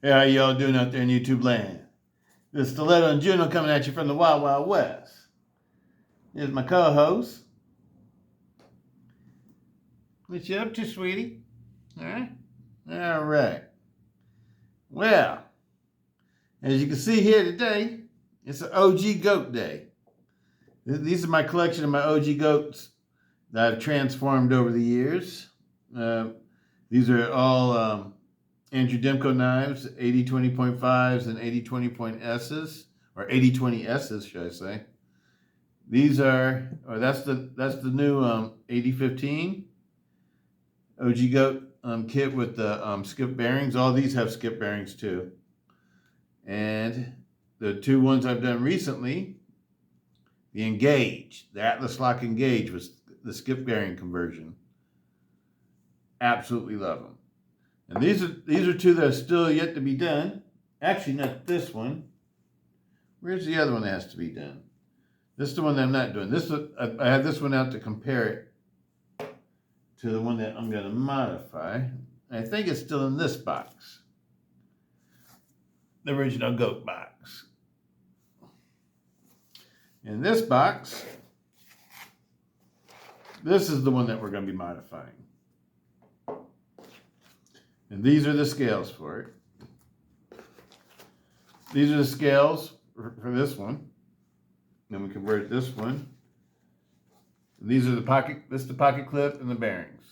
Hey, how y'all doing out there in YouTube land? This is Stiletto and Juno coming at you from the Wild Wild West. Here's my co-host. What you up to, sweetie? All right. Well, as you can see here today, it's an OG goat day. These are my collection of my OG goats that I've transformed over the years. These are all Andrew Demko knives, 80-20.5s and 80-20.S's, or 80-20S's, should I say. These are, that's the new AD15 OG Goat kit with the skip bearings. All these have skip bearings too. And the two ones I've done recently, the Engage, the Atlas Lock Engage was the skip bearing conversion. Absolutely love them. And these are two that are still yet to be done. Actually, not this one. Where's the other one that has to be done? This is the one that I'm not doing. I have this one out to compare it to the one that I'm going to modify. I think it's still in this box. The original goat box. In this box, this is the one that we're going to be modifying. And these are the scales for it. These are the scales for this one. Then we convert this one. And these are the pocket, this is the pocket clip and the bearings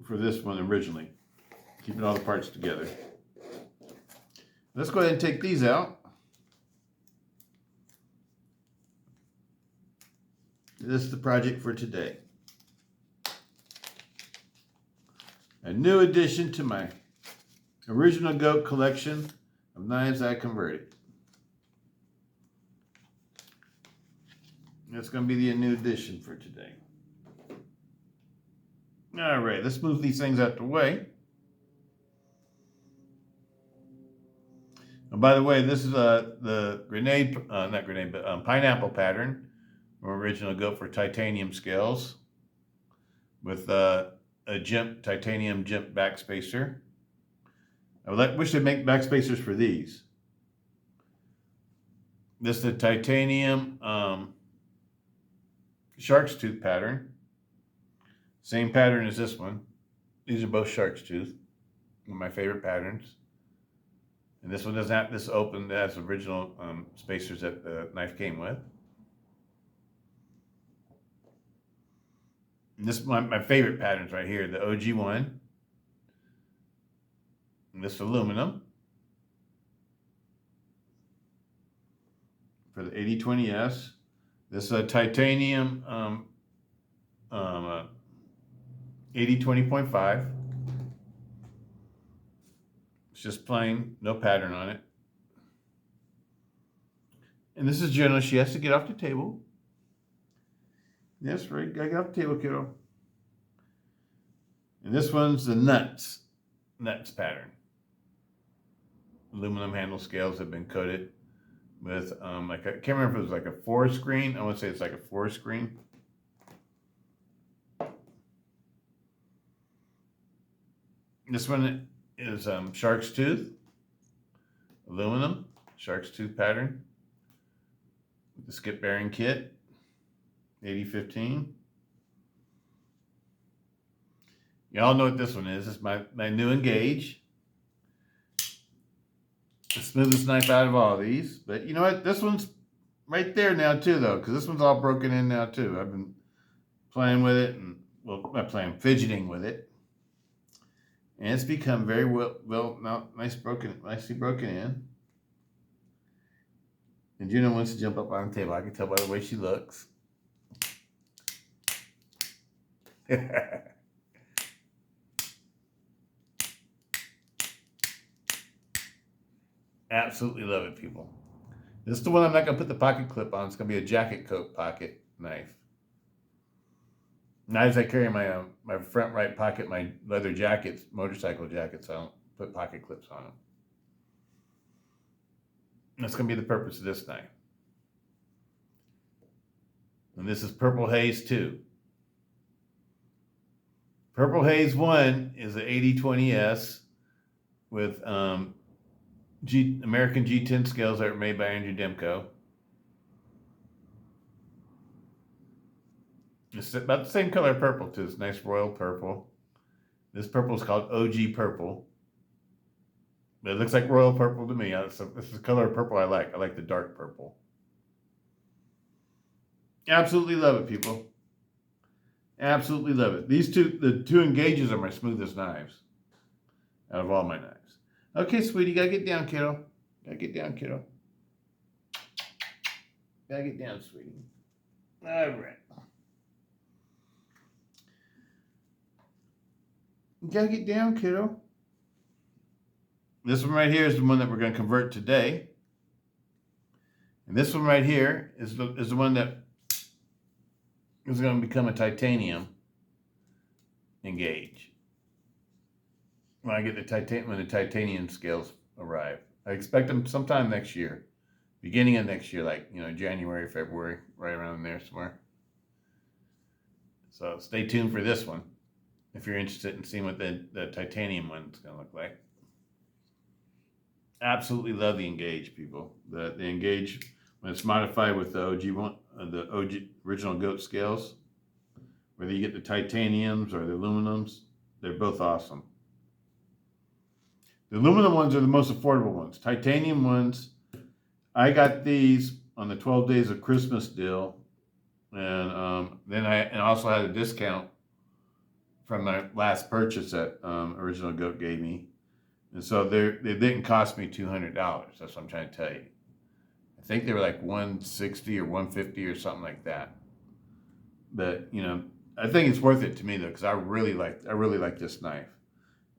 for this one originally, keeping all the parts together. Let's go ahead and take these out. This is the project for today. A new addition to my original goat collection of knives I converted. That's going to be the new addition for today. All right, let's move these things out the way. And by the way, this is the pineapple pattern from original goat for titanium scales with a titanium jimp backspacer. I wish they'd make backspacers for these. This is the titanium shark's tooth pattern. Same pattern as this one. These are both shark's tooth. One of my favorite patterns. And this one doesn't have this open. It has original spacers that the knife came with. And this is my favorite patterns right here. The OG one. And this aluminum. For the 80-20S. This is a titanium 80-20.5. It's just plain, no pattern on it. And this is Jenna. She has to get off the table. Yes, right. Gotta get off the table, kiddo. And this one's the nuts pattern. Aluminum handle scales have been coated with I can't remember if it was like a 4-screen. I want to say it's like a 4-screen. This one is shark's tooth, aluminum, shark's tooth pattern with the skip bearing kit, 80-15. Y'all know what this one is. It's my new Engage. The smoothest knife out of all these. But you know what? This one's right there now too, though, because this one's all broken in now too. I've been playing with it, and well, not playing, fidgeting with it. And it's become very nicely broken in. And Juno wants to jump up on the table. I can tell by the way she looks. Absolutely love it, people. This is the one I'm not going to put the pocket clip on. It's going to be a jacket coat pocket knife. Knives I carry in my front right pocket, my leather jackets, motorcycle jackets, I don't put pocket clips on them. That's going to be the purpose of this knife. And this is Purple Haze 2. Purple Haze 1 is an 80-20S with American G10 scales that were made by Andrew Demko. It's about the same color purple too. It's nice royal purple. This purple is called OG purple. But it looks like royal purple to me. This is the color of purple I like. I like the dark purple. Absolutely love it, people. Absolutely love it. The two engages are my smoothest knives out of all my knives. Okay, sweetie, gotta get down, kiddo. Gotta get down, kiddo. Gotta get down, sweetie. All right. You gotta get down, kiddo. This one right here is the one that we're going to convert today. And this one right here is the one that is going to become a titanium engage when I get when the titanium scales arrive. I expect them sometime next year, beginning of next year, like, you know, January, February, right around there somewhere. So stay tuned for this one if you're interested in seeing what the titanium one's going to look like. Absolutely love the Engage, people. The Engage, when it's modified with the OG one, the OG original goat scales, whether you get the titaniums or the aluminums, they're both awesome. The aluminum ones are the most affordable ones. Titanium ones, I got these on the 12 Days of Christmas deal, and then I also had a discount from my last purchase that Original Goat gave me. And so they didn't cost me $200. That's what I'm trying to tell you. I think they were like $160 or $150 or something like that. But you know, I think it's worth it to me though, because I really like this knife,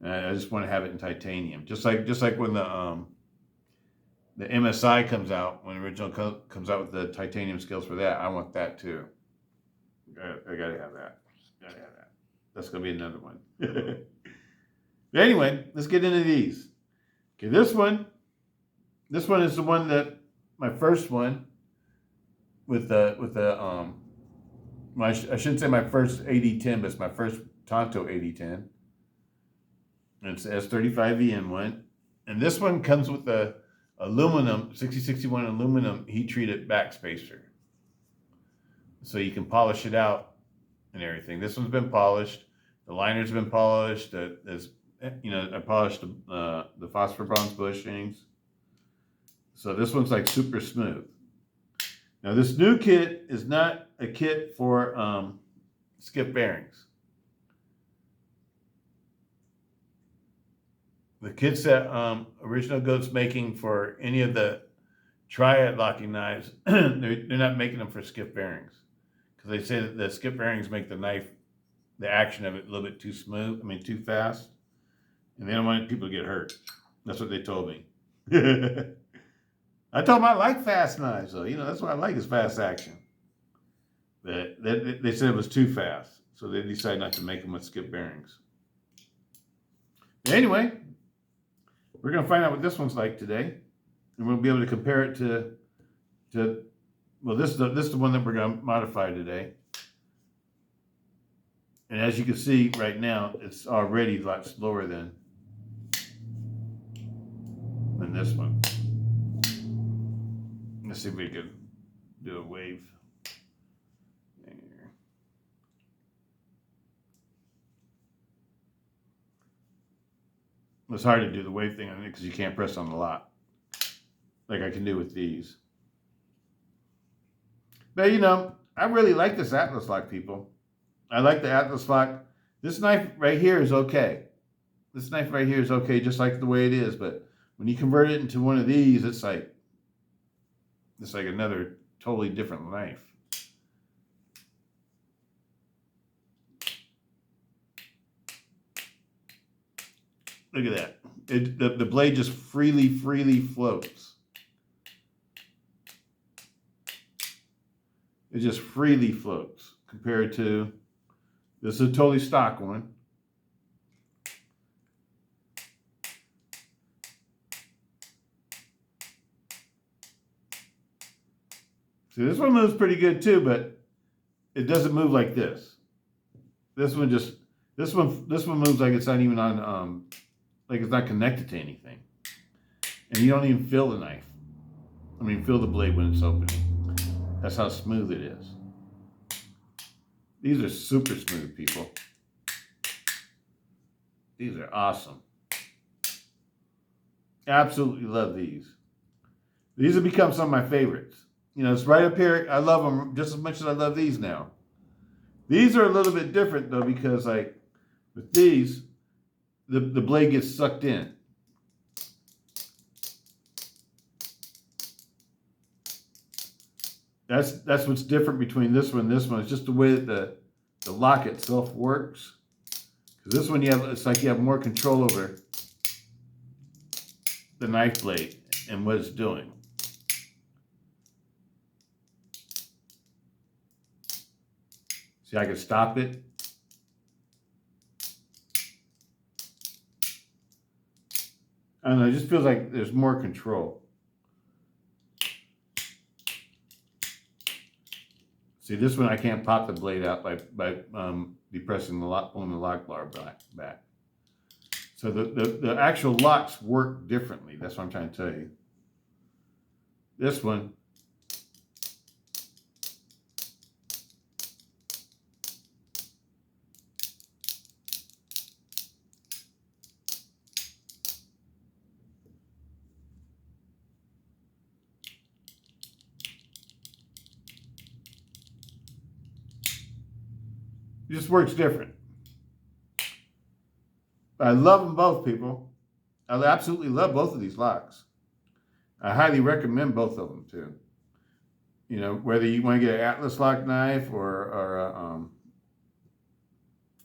and I just want to have it in titanium. Just like when the MSI comes out, when Original comes out with the titanium scales for that, I want that too. I gotta have that. That's gonna be another one. But anyway, let's get into these. Okay, this one is the one that my first one with the I shouldn't say my first AD10, but it's my first Tanto AD10. And it's the S35EN one. And this one comes with the aluminum, 6061 aluminum heat treated backspacer. So you can polish it out and everything. This one's been polished. The liner's been polished. I polished the phosphor bronze bushings. So this one's like super smooth. Now this new kit is not a kit for Skiff Bearings. The kits that Original Goat's making for any of the triad locking knives, they're not making them for Skiff Bearings, because they say that the Skiff Bearings make the knife, the action of it, a little bit too smooth. I mean, too fast. And they don't want people to get hurt. That's what they told me. I told them I like fast knives, though. You know, that's what I like is fast action. But they said it was too fast. So they decided not to make them with Skiff Bearings. But anyway, we're going to find out what this one's like today. And we'll be able to compare it to well, this is the one that we're going to modify today. And as you can see right now, it's already a lot slower than this one. Let's see if we can do a wave. There. It's hard to do the wave thing on it because you can't press on the lock like I can do with these. But you know, I really like this Atlas lock, people. I like the Atlas lock. This knife right here is okay. This knife right here is okay, just like the way it is. But when you convert it into one of these, it's like another totally different knife. Look at that. The blade just freely floats. It just freely floats compared to this is a totally stock one. See, this one moves pretty good too, but it doesn't move like this. This one moves like it's not even on like it's not connected to anything. And you don't even feel the knife. I mean, feel the blade when it's opening. That's how smooth it is. These are super smooth, people. These are awesome. Absolutely love these. These have become some of my favorites. You know, it's right up here. I love them just as much as I love these now. These are a little bit different though, because like with these, the blade gets sucked in. That's what's different between this one and this one. It's just the way that the lock itself works. Because this one it's like you have more control over the knife blade and what it's doing. See, I can stop it. I don't know, it just feels like there's more control. See, this one I can't pop the blade out by depressing the lock, pulling the lock bar back. So the actual locks work differently. That's what I'm trying to tell you. This one, just works different. I love them both, people. I absolutely love both of these locks. I highly recommend both of them too. You know, whether you want to get an Atlas lock knife or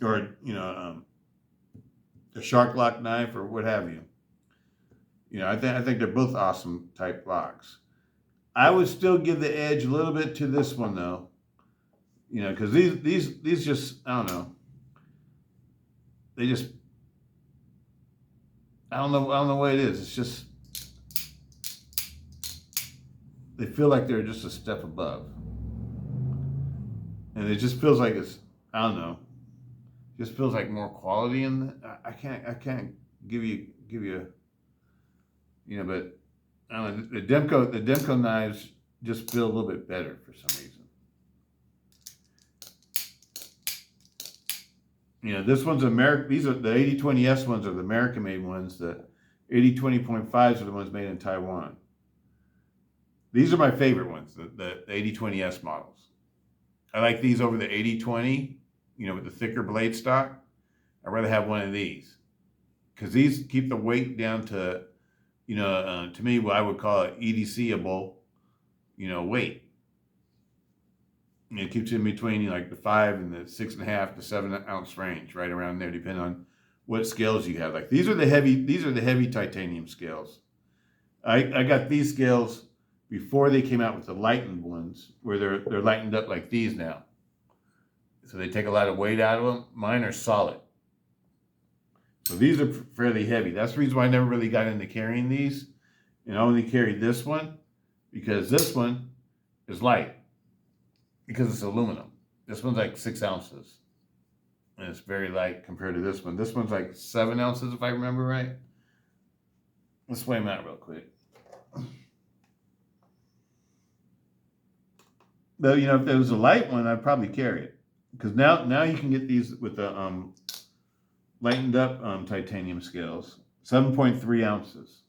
you know a shark lock knife or what have you. You know, I think they're both awesome type locks. I would still give the edge a little bit to this one though. You know, because these just, I don't know. They just, I don't know what it is. It's just, they feel like they're just a step above. And it just feels like it's, I don't know. Just feels like more quality in it. I can't give you, you know, but I don't know, the Demco knives just feel a little bit better for some reason. You know, this one's American. These are the 8020S ones are the American-made ones. The 8020.5s are the ones made in Taiwan. These are my favorite ones, the 8020S models. I like these over the 8020, you know, with the thicker blade stock. I'd rather have one of these because these keep the weight down to, you know, to me, what I would call an EDC-able, you know, weight. It keeps it in between like the 5 and the 6.5 to 7 ounce range, right around there, depending on what scales you have. Like these are the heavy titanium scales. I got these scales before they came out with the lightened ones, where they're lightened up like these now. So they take a lot of weight out of them. Mine are solid. So these are fairly heavy. That's the reason why I never really got into carrying these. And I only carried this one because this one is light. Because it's aluminum. This one's like 6 ounces. And it's very light compared to this one. This one's like 7 ounces if I remember right. Let's weigh them out real quick. Though, you know, if there was a light one, I'd probably carry it. Because now you can get these with the lightened up titanium scales. 7.3 ounces.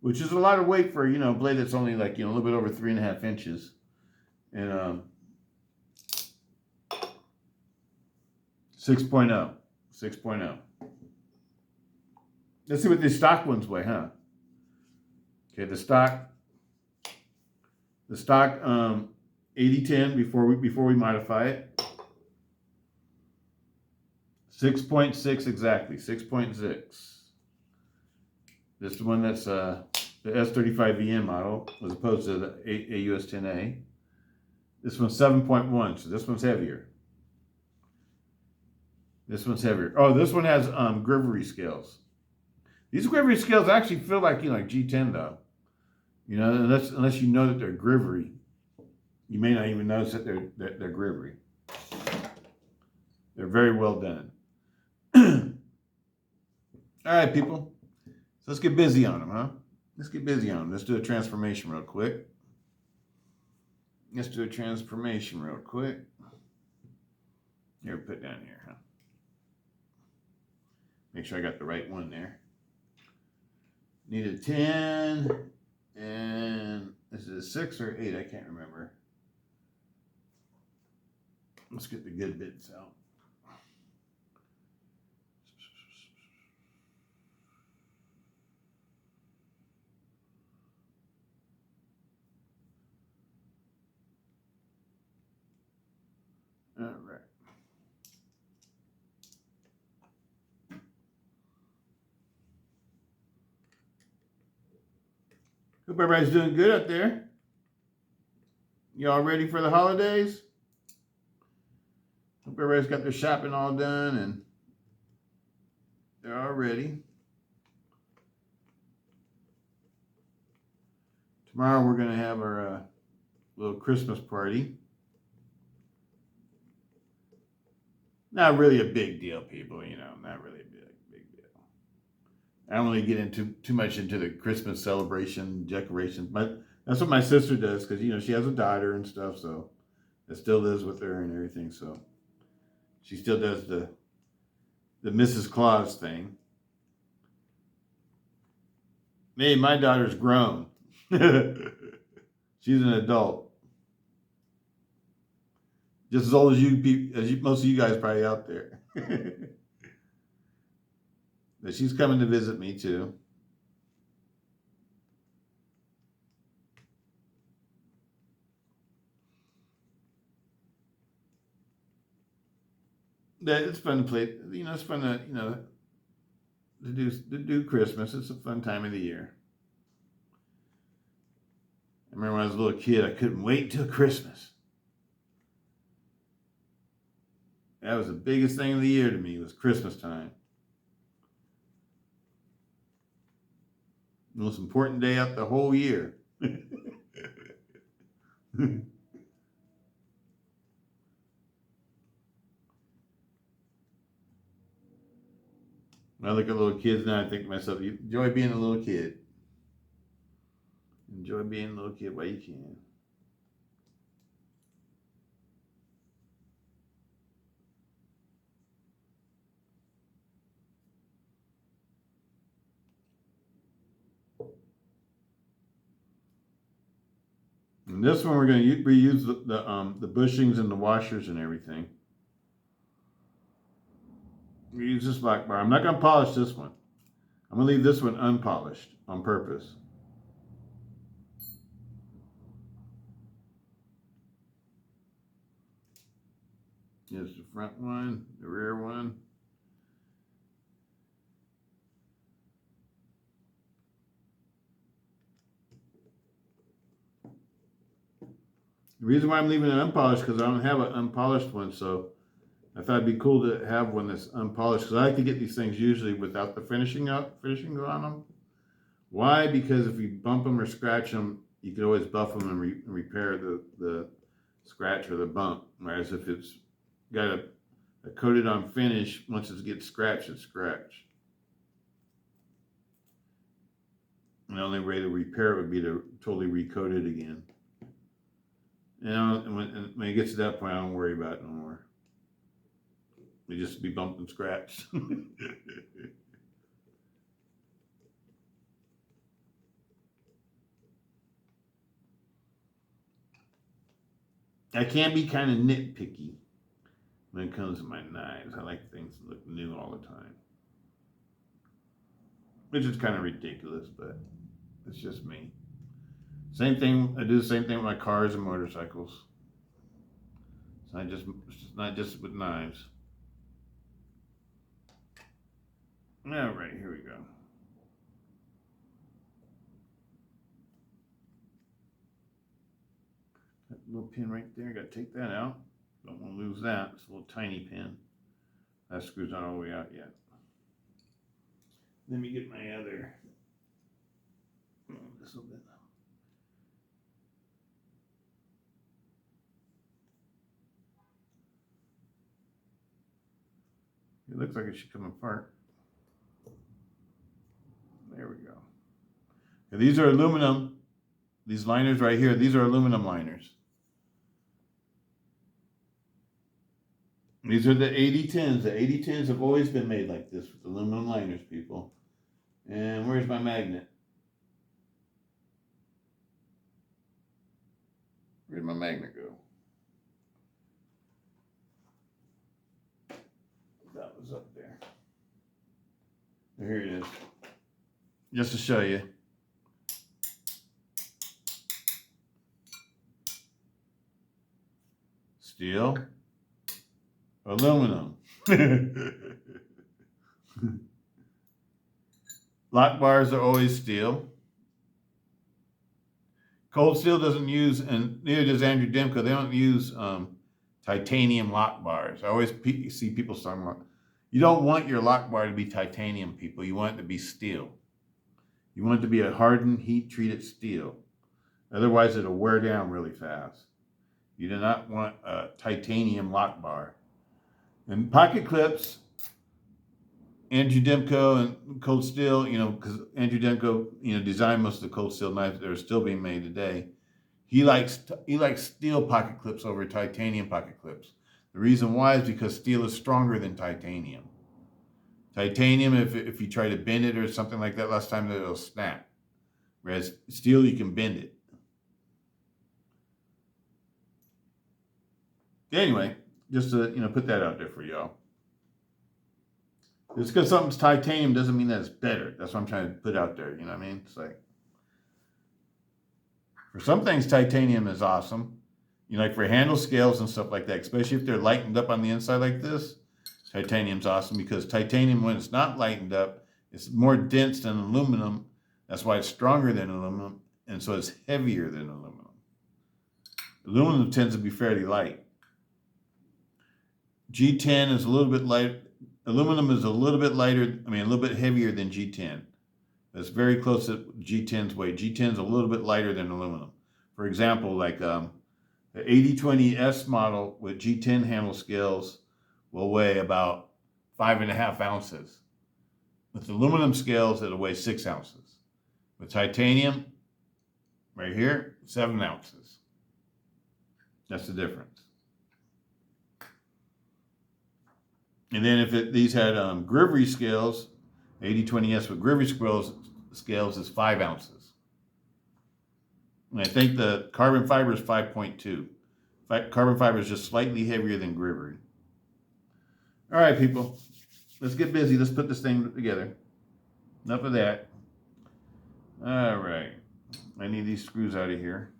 Which is a lot of weight for, you know, a blade that's only like, you know, a little bit over 3.5 inches. And 6.0. 6.0. Let's see what these stock ones weigh, huh? Okay, the stock AD10 before we modify it. 6.6 exactly. 6.6. This is the one that's the S35VN model as opposed to the AUS10A. This one's 7.1, so this one's heavier. This one's heavier. Oh, this one has Grivery scales. These Grivery scales actually feel like, you know, like G10 though. You know, unless you know that they're Grivery, you may not even notice that they're Grivery. They're very well done. All right, people. So let's get busy on them, huh? Let's get busy on them. Let's do a transformation real quick. Let's do a transformation real quick. Here, put down here, huh? Make sure I got the right one there. Need a 10, and is it a 6 or 8? I can't remember. Let's get the good bits out. All right. Hope everybody's doing good up there. Y'all ready for the holidays? Hope everybody's got their shopping all done and they're all ready. Tomorrow we're going to have our little Christmas party. Not really a big deal, people, you know, not really a big deal. I don't really get into too much into the Christmas celebration decorations, but that's what my sister does because, you know, she has a daughter and stuff, so it still lives with her and everything, so she still does the Mrs. Claus thing. Hey, my daughter's grown. She's an adult. Just as old as most of you guys probably out there. But she's coming to visit me too. It's fun to play. You know, it's fun to to do Christmas. It's a fun time of the year. I remember when I was a little kid, I couldn't wait till Christmas. That was the biggest thing of the year to me was Christmas time. The most important day out the whole year. When I look at little kids now, I think to myself, you enjoy being a little kid. Enjoy being a little kid while you can. And this one we're going to reuse the bushings and the washers and everything. Reuse this black bar. I'm not going to polish this one. I'm going to leave this one unpolished on purpose. Here's the front one, the rear one. The reason why I'm leaving it unpolished because I don't have an unpolished one, so I thought it'd be cool to have one that's unpolished because I like to get these things usually without the finishings on them. Why? Because if you bump them or scratch them, you can always buff them and repair the scratch or the bump. Whereas if it's got a coated on finish, once it gets scratched, it's scratched. And the only way to repair it would be to totally recoat it again. And when it gets to that point, I don't worry about it no more. It just be bumped and scratched. I can be kind of nitpicky when it comes to my knives. I like things to look new all the time. Which is kind of ridiculous, but it's just me. Same thing, I do the same thing with my cars and motorcycles. It's not just with knives. All right, here we go. That little pin right there, got to take that out. Don't want to lose that. It's a little tiny pin. That screw's not all the way out yet. Let me get my other. This little bit. It looks like it should come apart. And these are aluminum. These liners right here, these are aluminum liners. These are the AD10s. The AD10s have always been made like this with aluminum liners, people. And where's my magnet? Where'd my magnet go? That was up there. Here it is. Just to show you. Steel, aluminum. Lock bars are always steel. Cold Steel doesn't use, and neither does Andrew Demko, they don't use titanium lock bars. I always see people talking about, you don't want your lock bar to be titanium, people. You want it to be steel. You want it to be a hardened, heat-treated steel. Otherwise, it'll wear down really fast. You do not want a titanium lock bar. And pocket clips, Andrew Demko and Cold Steel, because Andrew Demko, designed most of the Cold Steel knives that are still being made today. He likes steel pocket clips over titanium pocket clips. The reason why is because steel is stronger than titanium. Titanium, if you try to bend it or something like that, last time it'll snap. Whereas steel, you can bend it. Anyway, just to put that out there for y'all. Just because something's titanium doesn't mean that it's better. That's what I'm trying to put out there. You know what I mean? It's like, for some things, titanium is awesome. Like for handle scales and stuff like that, especially if they're lightened up on the inside like this, titanium's awesome because titanium, when it's not lightened up, it's more dense than aluminum. That's why it's stronger than aluminum, and so it's heavier than aluminum. Aluminum tends to be fairly light. G10 is a little bit light. Aluminum is a little bit lighter, a little bit heavier than G10. It's very close to G10's weight. G10 is a little bit lighter than aluminum. For example, like the AD20S model with G10 handle scales will weigh about 5.5 ounces. With aluminum scales, it'll weigh 6 ounces. With titanium, right here, 7 ounces. That's the difference. And then if these had Grivery scales, AD20S with Grivery scales is 5 ounces. And I think the carbon fiber is 5.2. Carbon fiber is just slightly heavier than Grivery. All right, people. Let's get busy. Let's put this thing together. Enough of that. All right. I need these screws out of here.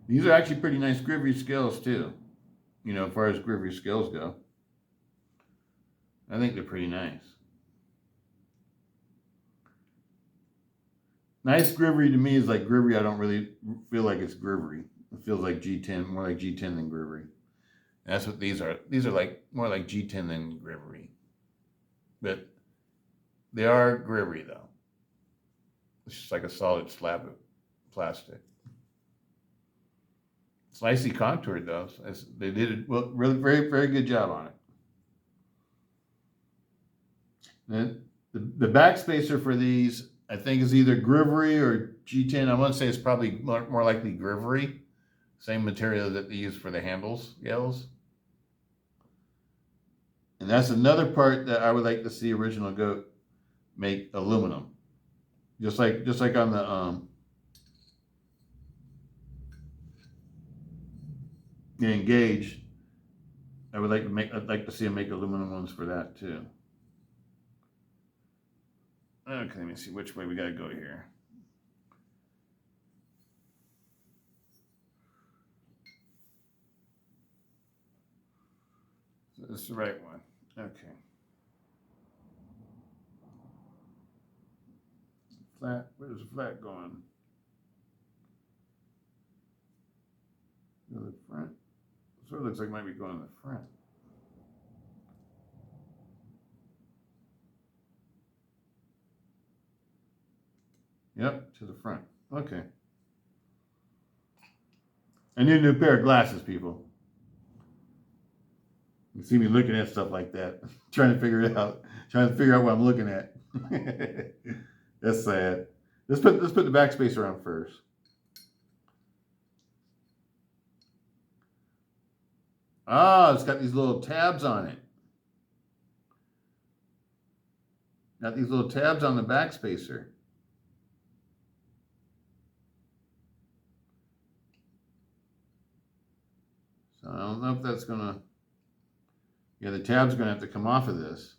These are actually pretty nice Grivery scales too. As far as Grivery scales go. I think they're pretty nice. Nice Grivery to me is like Grivery. I don't really feel like it's Grivery. It feels like G10, more like G10 than Grivery. That's what these are. These are like more like G10 than Grivery. But they are Grivery though. It's just like a solid slab of plastic. It's nicely contoured though. They did it well, really very, very good job on it. Then the back spacer for these, I think, is either Grivery or G10. I want to say it's probably more likely Grivery. Same material that they use for the handles, scales. And that's another part that I would like to see Original Goat make aluminum. Just like on the Engage, I'd like to see them make aluminum ones for that too. Okay, let me see which way we gotta go here. So this is the right one. Okay. Flat, where's the flat going? The front. Sort of looks like it might be going in the front. Yep, to the front. Okay. I need a new pair of glasses, people. You see me looking at stuff like that, trying to figure it out, trying to figure out what I'm looking at. That's sad. Let's put the backspacer on first. Ah, it's got these little tabs on it. Got these little tabs on the backspacer. So I don't know if that's gonna. Yeah, the tab's gonna have to come off of this.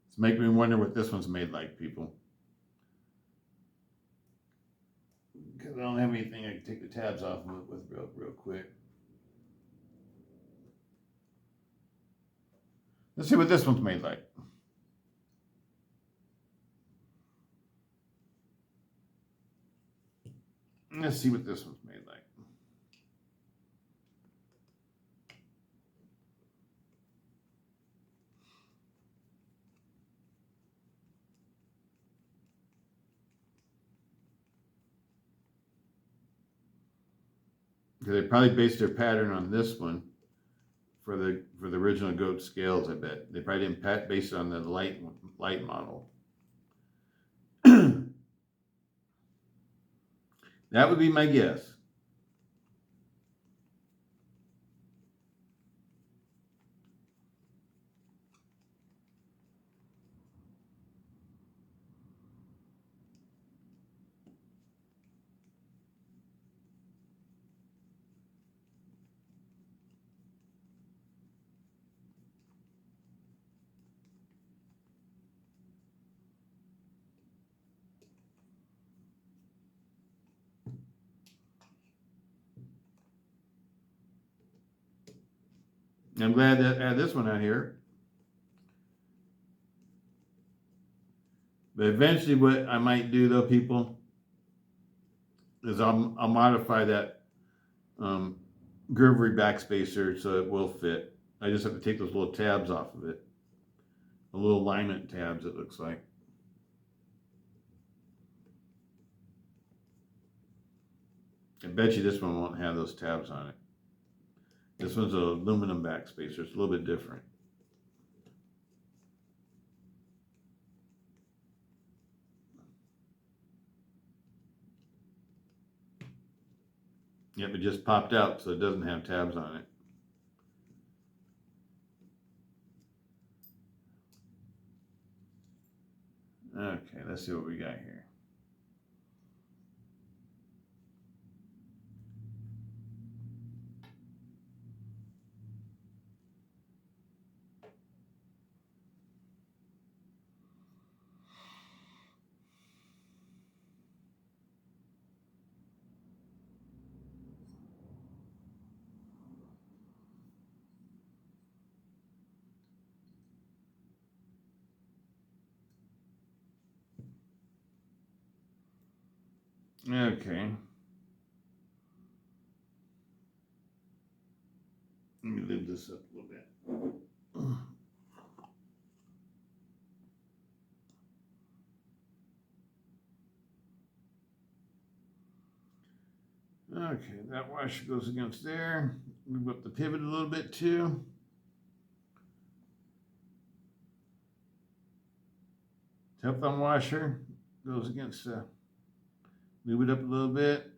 It's making me wonder what this one's made like, people. Because I don't have anything I can take the tabs off with real quick. Let's see what this one's made like. Let's see what this one's made like. Because they probably based their pattern on this one for the original goat scales. I bet they probably didn't base it on the light model. That would be my guess. I'm glad that I had this one out here. But eventually what I might do though, people, is I'll modify that Gervery backspacer so it will fit. I just have to take those little tabs off of it. The little alignment tabs, it looks like. I bet you this one won't have those tabs on it. This one's an aluminum backspacer. It's a little bit different. Yep, it just popped out, so it doesn't have tabs on it. Okay, let's see what we got here. Okay. Let me lift this up a little bit. Okay, that washer goes against there. Move up the pivot a little bit too. Teflon washer goes against move it up a little bit.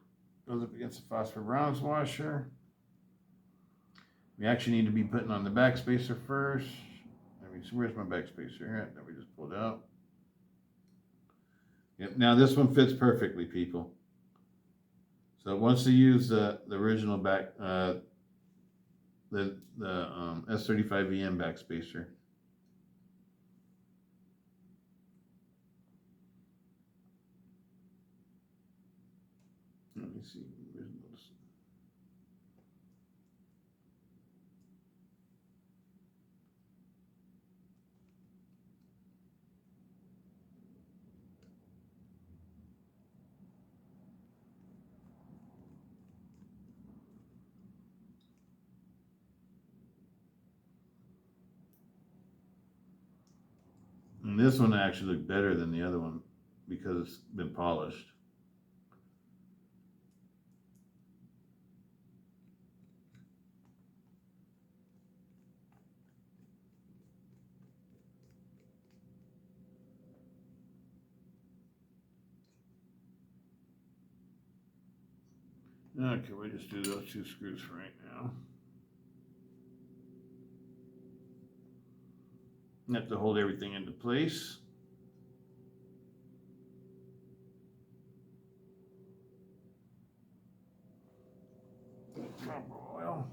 Goes up against the phosphor bronze washer. We actually need to be putting on the backspacer first. Let me see, where's my backspacer here? That we just pulled out. Yep, now this one fits perfectly, people. So once you use the original back, the S35VM backspacer. Let me see. And this one actually looked better than the other one. because it's been polished. Okay, we'll just do those 2 screws for right now. You have to hold everything into place. Drop of oil.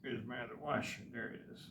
Here's my other washer. There it is.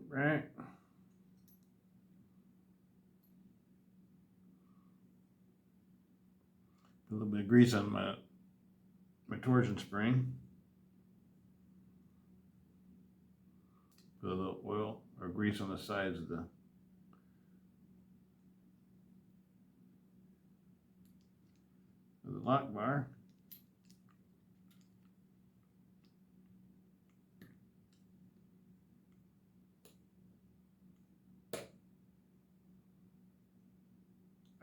Right. Put a little bit of grease on my torsion spring. Put a little oil or grease on the sides of the lock bar.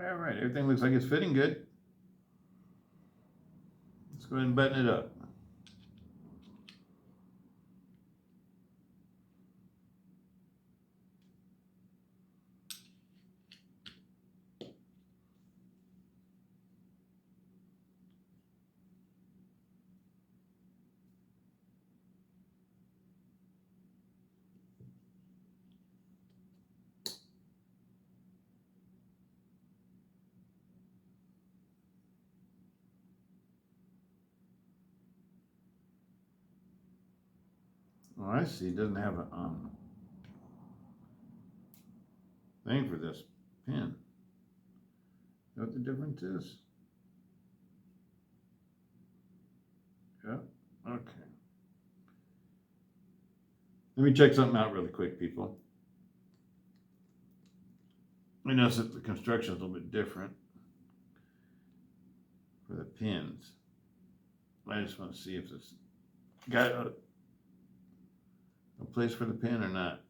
All right, everything looks like it's fitting good. Let's go ahead and button it up. Oh, I see. It doesn't have a thing for this pin. You know what the difference is? Yep. Okay. Let me check something out really quick, people. I notice that the construction is a little bit different for the pins. I just want to see if it's got a place for the pin or not.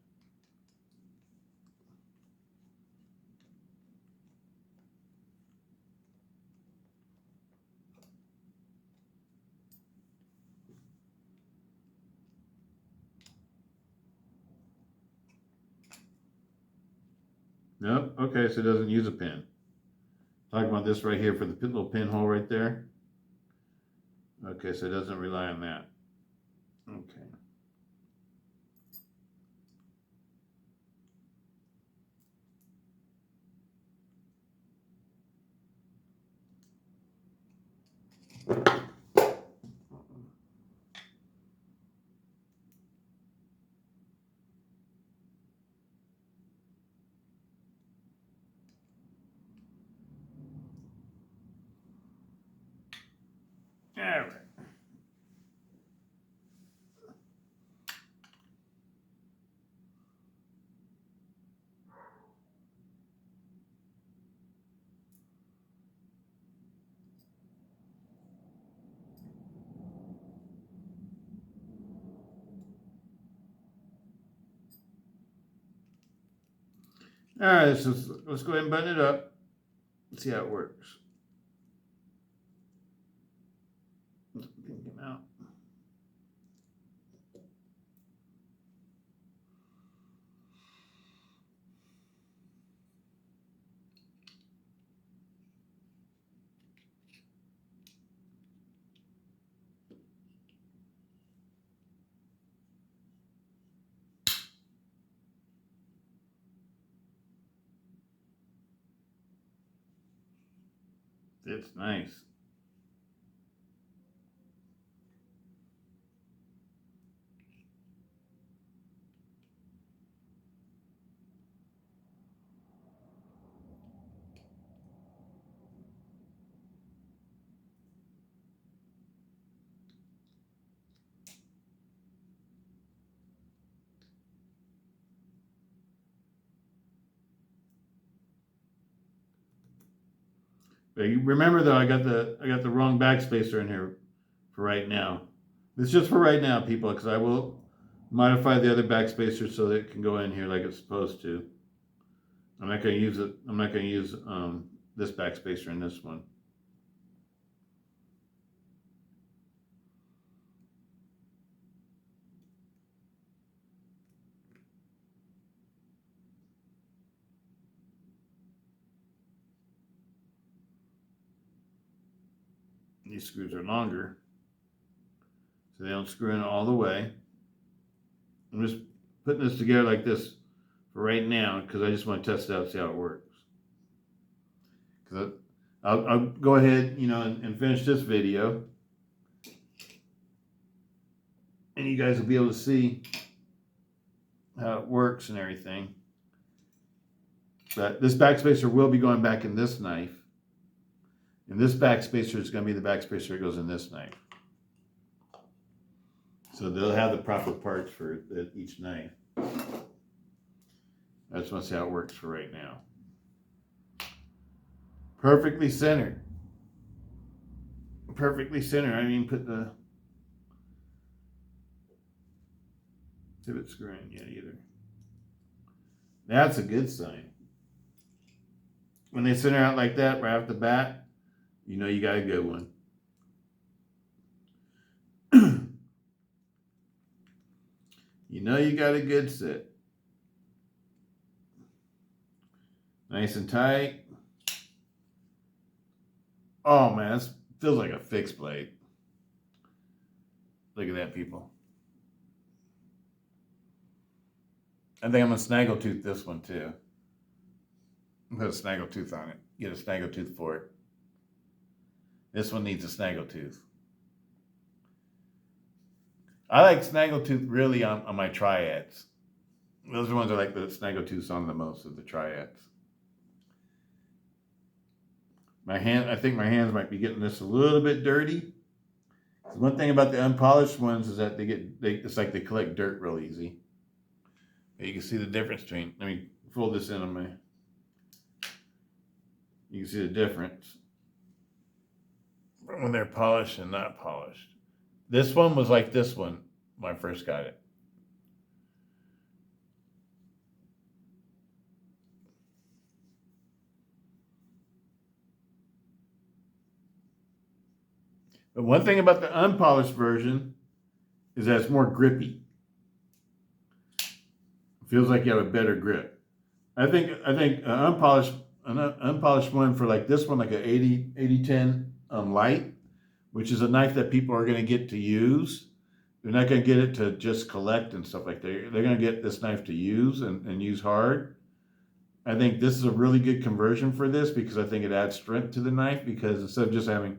Nope. Okay, so it doesn't use a pin. Talking about this right here for the little pinhole right there. Okay, so it doesn't rely on that. Okay. All right. All right, so let's go ahead and button it up. Let's see how it works. Come out. It's nice. But you remember though, I got the wrong backspacer in here for right now. It's just for right now, people, because I will modify the other backspacer so that it can go in here like it's supposed to. I'm not going to use it. I'm not going to use this backspacer in this one. These screws are longer, so they don't screw in all the way. I'm just putting this together like this for right now because I just want to test it out, see how it works. Because I'll go ahead, and finish this video, and you guys will be able to see how it works and everything. But this backspacer will be going back in this knife. And this backspacer is going to be the backspacer that goes in this knife. So they'll have the proper parts for each knife. I just want to see how it works for right now. Perfectly centered. Perfectly centered. I didn't even put the pivot screw in yet either. That's a good sign. When they center out like that right off the bat, you know you got a good one. You know you got a good set. Nice and tight. Oh man, this feels like a fixed blade. Look at that, people. I think I'm gonna snaggle tooth this one too. Put a snaggle tooth on it. Get a snaggle tooth for it. This one needs a snaggle tooth. I like snaggle tooth really on my triads. Those are the ones I like the snaggle tooths on the most of the triads. I think my hands might be getting this a little bit dirty. One thing about the unpolished ones is that it's like they collect dirt real easy. You can see the difference between, let me fold this in on my, you can see the difference when they're polished and not polished. This one was like this one when I first got it. But one thing about the unpolished version is that it's more grippy. It feels like you have a better grip. I think an unpolished one for like this one, like an AD10 Lite, which is a knife that people are going to get to use. They're not going to get it to just collect and stuff like that. They're going to get this knife to use and use hard. I think this is a really good conversion for this because I think it adds strength to the knife because instead of just having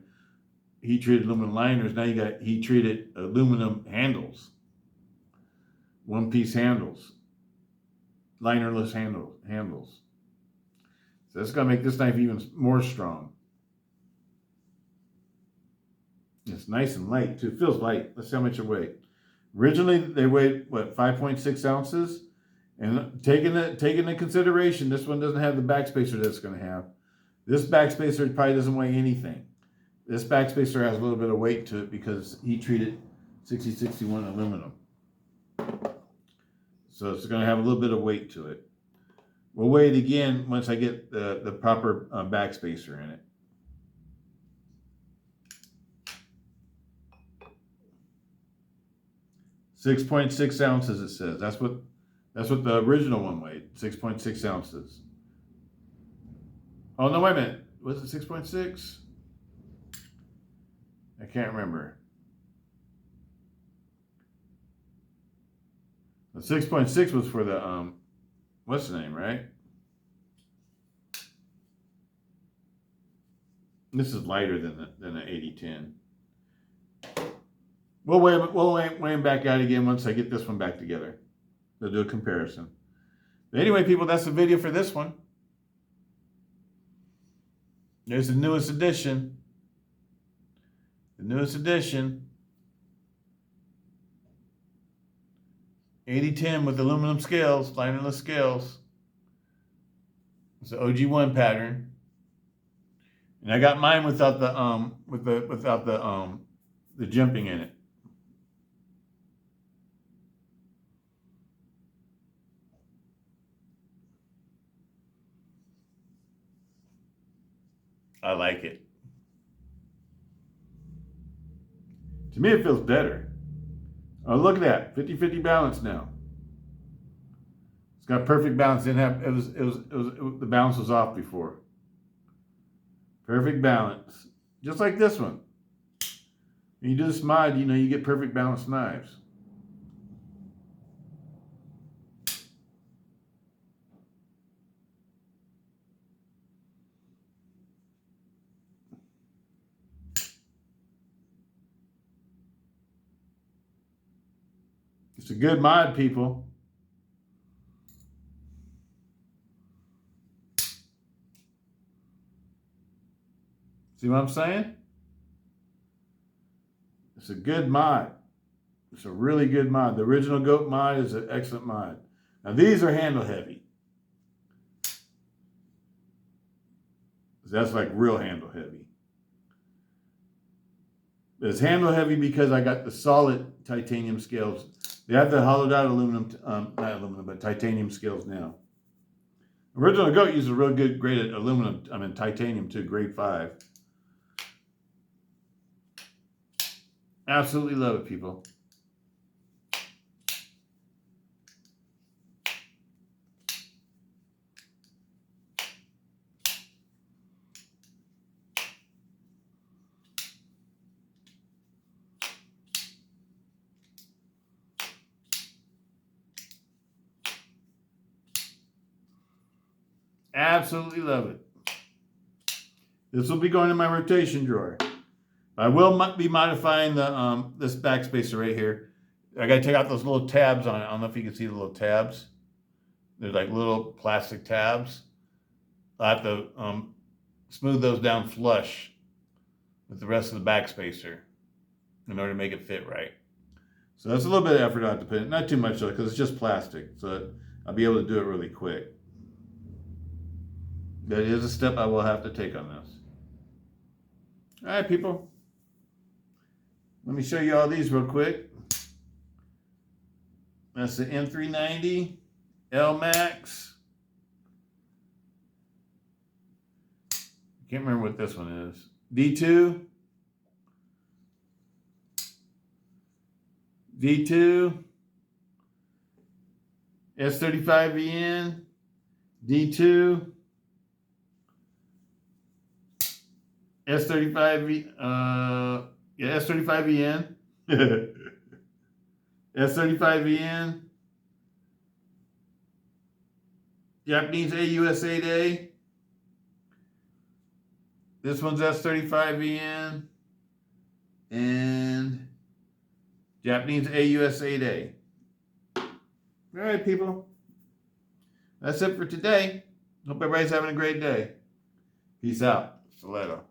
heat-treated aluminum liners, now you got heat-treated aluminum handles. One-piece handles. Linerless handles. So that's going to make this knife even more strong. It's nice and light too. It feels light. Let's see how much it weighs. Originally they weighed 5.6 ounces, and taking into consideration this one doesn't have the backspacer that it's going to have. This backspacer probably doesn't weigh anything. This backspacer has a little bit of weight to it because he treated 6061 aluminum, so it's going to have a little bit of weight to it. We'll weigh it again once I get the proper backspacer in it. .6 ounces, it says. That's what the original one weighed. 6.6 ounces. Oh no, wait a minute. Was it 6.6? I can't remember. The 6.6 was for the what's the name, right? This is lighter than the AD10. We'll weigh him back out again once I get this one back together. We'll do a comparison. But anyway, people, that's the video for this one. There's the newest edition. The newest edition. AD10 with aluminum scales, linerless scales. It's the OG1 pattern. And I got mine without the the jimping in it. I like it. To me, it feels better. Oh, look at that. 50-50 balance now. It's got perfect balance. Didn't have the balance was off before. Perfect balance. Just like this one. When you do this mod, you know, you get perfect balanced knives. It's a good mod, people. See what I'm saying? It's a good mod. It's a really good mod. The original goat mod is an excellent mod. Now these are handle heavy. That's like real handle heavy. It's handle heavy because I got the solid titanium scales. They have the hollowed out aluminum, not aluminum, but titanium scales now. Original goat used a real good grade aluminum, titanium too, grade 5. Absolutely love it, people. Absolutely love it. This will be going in my rotation drawer. I will be modifying the this backspacer right here. I got to take out those little tabs on it. I don't know if you can see the little tabs. They're like little plastic tabs. I have to smooth those down flush with the rest of the backspacer in order to make it fit right. So that's a little bit of effort I have to put in. Not too much though, because it's just plastic. So I'll be able to do it really quick. That is a step I will have to take on this. All right, people. Let me show you all these real quick. That's the M390 L Max. Can't remember what this one is. D2. D2. S35VN. D2. S35VN. S35VN. Japanese AUS8A. This one's S35VN. And Japanese AUS8A. All right, people. That's it for today. Hope everybody's having a great day. Peace out. Stiletto.